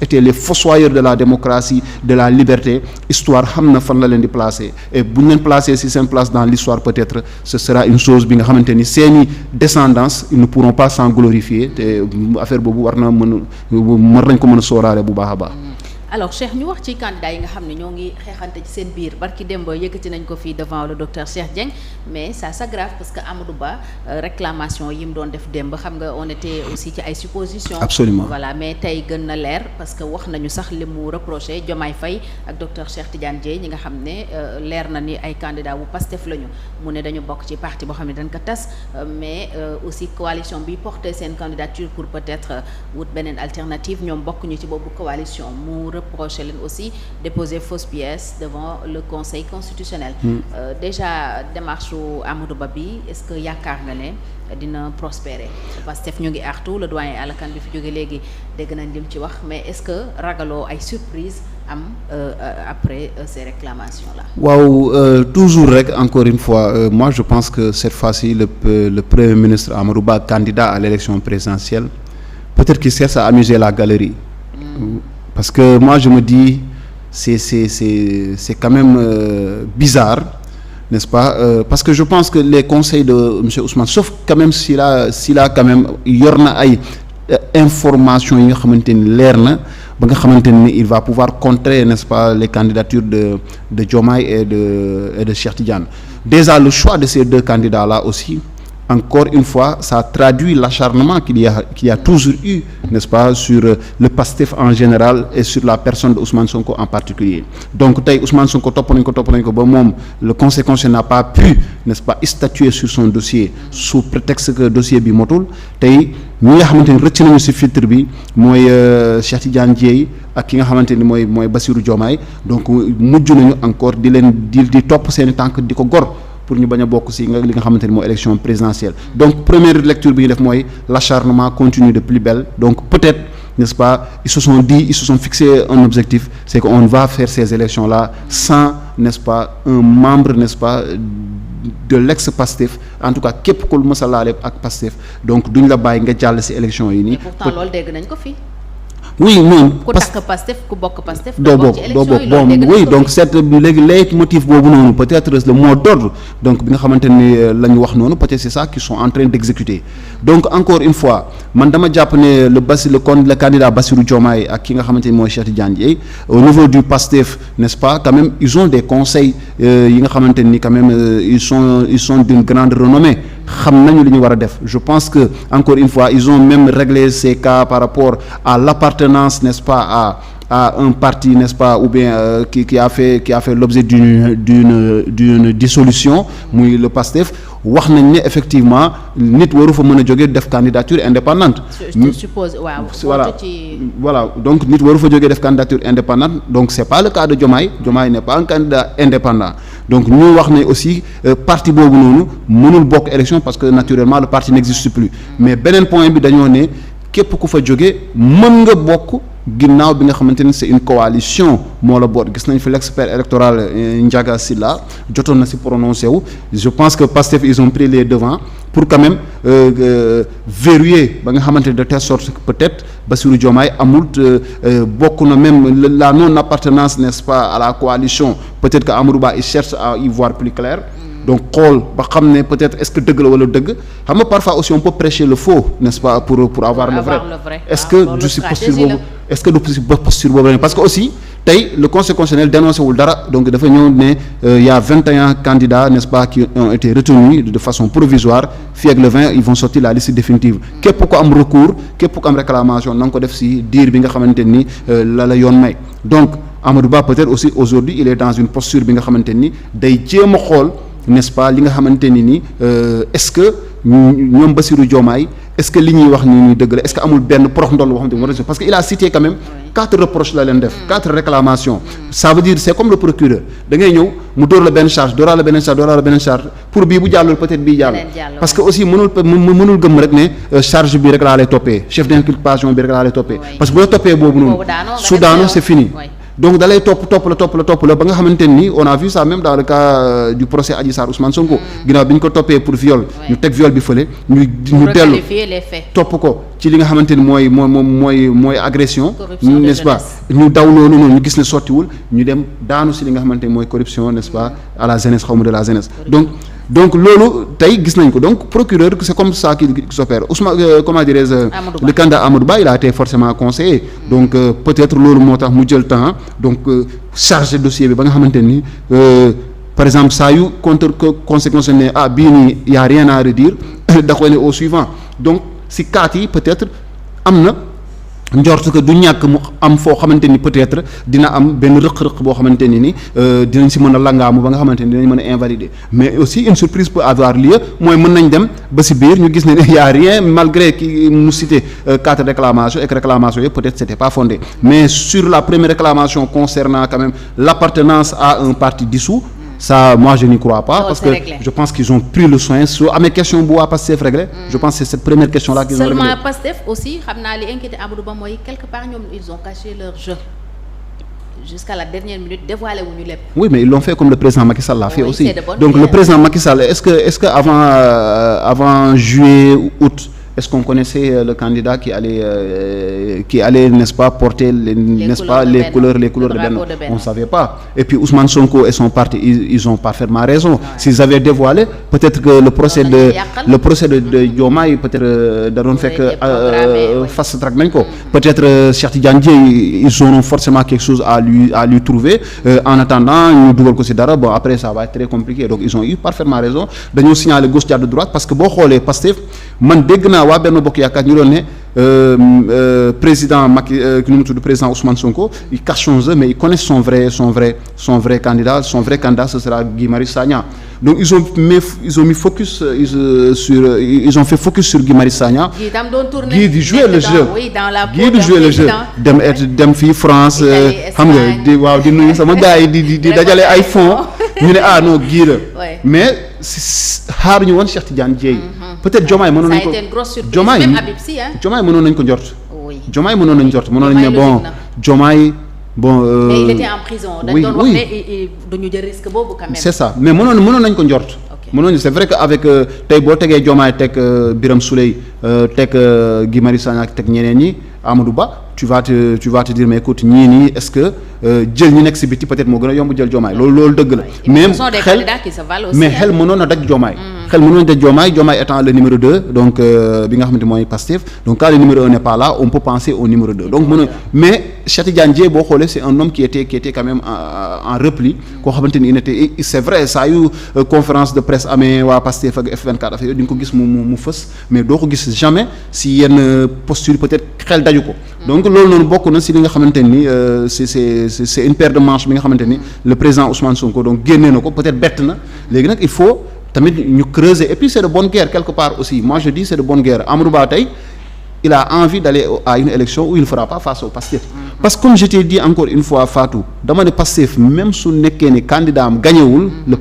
étaient les fossoyeurs de la démocratie, de la liberté. Histoire xam na fan la leen di placer et bu ñu leen placer ci seen place dans l'histoire peut-être ce sera une chose bi nga xamante ni seeni descendance ils ne pourront pas s'en glorifier te affaire boobu war nañ ko mën a sóoraale bu baax a baax. alors Cheikh ñu wax ci candidat yi nga xam ne ñoo ngi xeexante ci seen biir barki démb yëkkati nañ ko fii devant le docteur Cheikh Dieng mais ça s'aggrave parce que Amadou Ba réclamation yi mu doon def démb xam nga on était aussi ci ay suppositions. Absolument. Voilà mais tey gën na leer parce que wax nañu sax li mu reproché Diomaye Faye ak docteur Cheikh Tidiane Dièye ñi nga xam ne leer na ni ay candidats bu Pastef lañu mu ne dañu bokk ci parti boo xam ne dañ ko tas mais aussi coalition bi porté seen candidature pour peut-être wut beneen alternative ñoom bokkuñu ci boobu coalition mu reproché leen aussi déposer fausse pièce devant le conseil constitutionnel. Déjà démarche su Amadou Ba bi est-ce que yaakaar nga ne dina prospérer Pastef ñu ngi artu le doyen Alakan bi fi jóge léegi dégg nañ lim ci wax mais est-ce que ragaloo ay surprise am après ces réclamations là. waaw toujours rek encore une fois moi je pense que cette fois-ci le premier ministre Amadou Ba candidat à l'élection présidentielle peut-être qu'il cherche à amuser la galerie. Parce que moi je me dis c'est quand même bizarre, n'est-ce pas, parce que je pense que les conseils de monsieur Ousmane sauf quand même s'il a quand même yor na ay informations yi nga xamante ni leer na ba nga xamante ni il va pouvoir contrer, n'est-ce pas, les candidatures de Diomaye et de Cheikh Tidiane. Déjà le choix de ces deux candidats-là aussi encore une fois ça traduit l'acharnement qu'il y a toujours eu, n'est-ce pas, sur le Pastef en général et sur la personne de Ousmane Sonko en particulier. Donc tey Ousmane Sonko topp nañ ko ba moom le conseil constitutionnel n'a pas pu, n'est-ce pas, statuer sur son dossier sous prétexte que dossier bi motul. Tey ñi nga xamante ni rëcc nañu ci filtre bi mooy Cheikh Tidiane Dièye ak ki nga xamante ni mooy Bassirou Diomaye, donc mujj nañu encore di topp seeni tànk di ko gor pour ñu bañ a bokk ci li nga xamante ni mooy élection présidentielle. Donc première lecture bi ñu def mooy l'acharnement continue de plus belle. Donc peut-être, n'est-ce pas, ils se sont fixé un objectif, c'est qu'on va faire ces élections-là sans, n'est-ce pas, un membre, n'est-ce pas, de l'ex-Pastef, en tout cas képp ku mës a laale ak Pastef, donc duñ la bàyyi nga jàll ci élection yi nii. Pourtant loolu dégg nañ ko fi. Oui non ku takk Pastef ku bokk Pastef doo bokk oui donc c'est léegi leitmotiv boobu noonu peut-être le mot d'ordre donc bi nga xamante ni la ñu wax noonu peut-être c'est ça qu'ils sont en train d'exécuter. Donc encore une fois man dama jàpp ne le candidat Bassirou Diomaye ak ki nga xamante ni mooy Cheikh Tidiane Dièye au niveau du Pastef, n'est-ce pas, quand même ils ont des conseils yi nga xamante ni quand même ils sont d'une grande renommée, xam nañu li ñu war a def. Je pense que encore une fois ils ont même réglé ces cas par rapport à l'appartenance, n'est-ce pas, à un parti, n'est-ce pas, ou bien qui a fait l'objet d'une dissolution muy le Pastef. Wax nañ ne effectivement nit waru fa mën a jógee def candidature indépendante. Je suppose waaw. Voilà donc nit waru fa jógee def candidature indépendante, donc c'est pas le cas de Diomaye n'est pas un candidat indépendant. Donc ñu wax ne aussi parti boobu noonu mënul bokk élection parce que naturellement le parti n'existe plus. Mais beneen point bi dañoo ne képp ku fa jógee mën nga bokk ginnaaw bi nga xamante ni c'est une coalition moo la boot. Gis nañ fi l'expert électoral Ndiaga Sylla jotoon na ci prononcé wu. Je pense que Pastef ils ont pris les devants pour quand même verrouiller ba nga xamante ni de telle sorte que peut-être Bassirou Diomaye amul bokk na même la non-appartenance, n'est-ce pas, à la coalition. Peut-être que Amadou Ba il cherche à y voir plus clair. Donc xool ba xam ne peut-être est-ce que dëgg la wala dëgg xam nga parfois aussi on peut prêcher le faux, n'est-ce pas, pour avoir le vrai. Est-ce que du si posture boobu parce que aussi tey le conseil constitutionnel dénoncé wul dara donc dafa ñëw ne y a 21 candidats, n'est-ce pas, qui ont été retenus de façon provisoire. Fii ak le 20 ils vont sortir la liste définitive. Képp ko am recours képp ko am réclamation na nga ko def ci diir bi nga xamante ni la yoon may. Donc Amadou Ba peut-être aussi aujourd'hui il est dans une posture bi nga xamante ni day jéem a xool, n'est-ce pas, li nga xamante ni est-ce que ñoom Bassirou Diomaye est-ce que li ñuy wax ni ñuy dëgg la, est-ce que amul benn prox ndoll boo xamante ni parce que il a cité quand même 4 reproches la leen def, 4 réclamations. Ça veut dire c'est comme le procureur da ngay ñëw mu dóor la benn charge dóoraa la beneen charge pour bii bu jàllul peut-être bii jàll. Parce que aussi mënul gëm rek ne charge bi rek laa lay toppee chef d'inculpation bi rek laa lay toppee parce que bu la toppee boobu noonu su daanu c'est fini. donc da lay topp la ba nga xamante ni on a vu ça même dans le cas du procès Adji Sarr Ousmane Sonko. ginnaaw bi ñu ko toppee pour viol. ñu teg viol bi fële. ñu dellu topp ko ci li nga xamante ni mooy agression. n'est-ce pas ñu daw noonu ñu gis ne sottiwul ñu dem daanu si li nga xamante ni mooy corruption n'est-ce pas à la jeunesse xaw ma de la jeunesse donc loolu tey gis nañ ko donc procureur c'est comme ça qui s'opère Ousmane comment dirais-je le candidat Amadou Ba il a été forcément conseillé donc peut-être loolu moo tax mu jël temps donc chargé dossier bi ba nga xamante ni par exemple saa yu conséquence ne bii nii y a rien à redire da koy ne au suivant donc si cas yi peut-être am na njort que du ñàkk mu am foo xamante ni peut-être dina am benn rëq-rëq boo xamante ni dinañ si mën a langaamu ba nga xamante ni dinañ mën a invalider mais aussi une surprise peut avoir lieu mooy mën nañ dem ba si biir ñu gis ne y a rien malgré ki mu cité 4 réclamations et que réclamations yëpp peut-être c'était pas fondé mais sur la première réclamation concernant quand même l'appartenance à un parti dissous ça moi je n'y crois pas parce que réglé. Je pense qu'ils ont pris le soin soo amee question bu waa Pastef réglé je pense que c'est cette première question là qu'ils ont réglé. Seulement Pastef aussi xam naa li inquiété Amadou Ba mooy quelque part ñoom ils ont caché leur jeu jusqu'à la dernière minute dévoilé wuñu lépp. Oui mais ils l'ont fait comme le président Macky Sall l'a fait aussi donc le président Macky Sall est-ce que avant juillet août est-ce qu'on connaissait le candidat qui allait n'est-ce pas porter les couleurs de Benno on savait pas et puis Ousmane Sonko et son parti ils ont parfaitement raison s'ils avaient dévoilé peut-être que le procès de Diomaye peut-être da doon fekk fast track nañ ko peut-être Cheikh Tidiane Dièye ils auront forcément quelque chose à lui trouver en attendant ñu dugal ko ci dara bon après ça va être très compliqué donc ils ont eu parfaitement raison dañoo signaler gauche jàdd droite parce que boo xoolee Pastef man dégg naa waa Benno Bokk Yaakaar ñu doon ne président Macky ki nu mu tudd président Ousmane Sonko il cache son jeu mais ils connaissent son vrai candidat ce sera Guy Marius Sagna donc ils ont mis focus ils ont fait focus sur Guy Marius Sagna. Guy di jouer le jeu dem fii France xam nga di nuyu sama gars yi di dajale ay fonds ñu ne non Guy la mais xaaruñu woon Cheikh Tidiane Dièye peut-être Diomaye mënoon nañ ko Diomaye mënoon nañ ko njort Diomaye mënoon nañ njort mënoon nañ ne bon Diomaye mais il était en prison dañ doon wax ne duñu jël risque boobu quand même. C'est ça mais mënoon nañ ko njort c'est vrai que avec tey boo tegee Diomaye teg Birame Souleye teg Guy Marius Sagna teg ñeneen ñi Amadou Ba tu vas te dire mais écoute ñii nii est-ce que jël ñi nekk ci biti peut-être moo gën a yomb jël Diomaye loolu dëgg la même xel mënoon na daj Diomaye xel mënoon na daj Diomaye étant le numéro 2 donc bi nga xamante mooy Pastef donc quand le numéro 1 n'est pas là on peut penser au numéro 2 donc mënoon mais Cheikh Tidiane Dièye boo xoolee c'est un homme qui était quand même en repli koo xamante ni c'est vrai saa yu conférence de presse amee waa Pastef ak F24 affaire yooyu di nga ko gis mu fës mais doo ko gis jamais si yenn posture peut-être xel daju ko donc loolu noonu bokk na si li nga xamante ni c'est une paire de manches bi nga xamante ni le président Ousmane Sonko donc génnee na ko peut-être bett na léegi nag il faut tamit ñu creuser et puis c'est de bonne guerre quelque part aussi moi je dis c'est de bonne guerre Amadou Ba tey il a envie d'aller à une élection où il ne fera pas face au Pastef parce que comme je t'ai dit encore une fois Fatou dama ne Pastef même su nekkee ne candidat am gañewul le